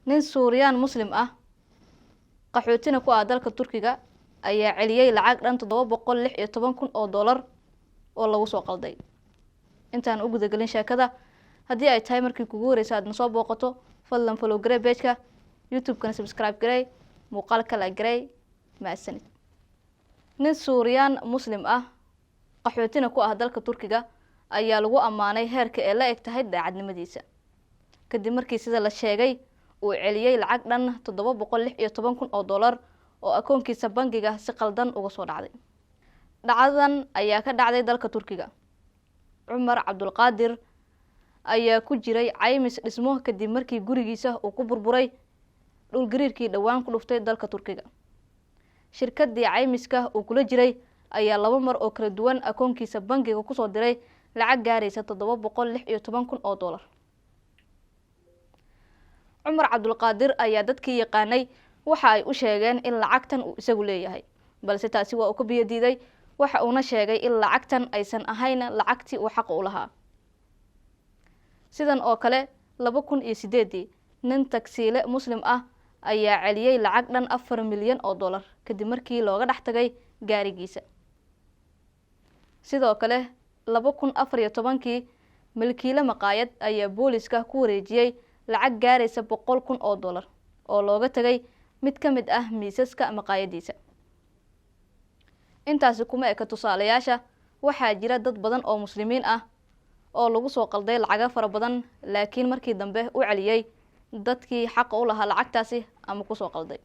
nin Suuriyaan Muslim ah qaxootina ku ah dalka Turkiga ayaa celiyay lacag dhan 716,000 oo dollar oo lagu soo qalday. intaan u guda galin sheekada haddii ay tahay markii kugu horeysay aad soo booqato fadlan follow garee page-ka YouTube-kana subscribe garee muuqaalka la garee maasanid. nin Suuriyaan Muslim ah qaxootina ku ah dalka Turkiga ayaa lagu amaanay heerka ee la eg tahay daacadnimadiisa kadib markii sida la sheegay uu celiyay lacag dhan 716,000 oo dollar oo akoonkiisa bangiga si qaldan uga soo dhacday. dhacdadan ayaa ka dhacday dalka Turkiga. Cumar Cabdulqaadir ayaa ku jiray caymis dhismo kadib markii gurigiisa uu ku burburay dhul gariirkii dhawaan ku dhuftay dalka Turkiga. shirkadii caymiska uu kula jiray ayaa 2 mar oo kala duwan akoonkiisa bangiga ku soo diray lacag gaaraysa 716,000 oo dollar. Cumar Cabdulqaadir ayaa dadkii yaqaanay waxa ay u sheegeen in lacagtan uu isagu leeyahay balse taasi waa uu ka biyo diiday waxa uuna sheegay in lacagtan aysan ahayn lacagtii uu xaq u lahaa. sidan oo kale 2008 nin taksiile Muslim ah ayaa celiyay lacag dhan 4 milyan oo dollar kadib markii looga dhax tagay gaarigiisa. sidoo kale 2014 milkiile maqaayad ayaa booliska ku wareejiyay lacag gaaraysa 100,000 oo dollar oo looga tagay mid ka mid ah miisaska maqaayadiisa. intaasi kuma eka tusaalayaasha waxaa jira dad badan oo muslimiin ah oo lagu soo qalday lacag fara badan laakiin markii dambe u celiyay dadkii xaq u lahaa lacagtaasi ama ku soo qalday.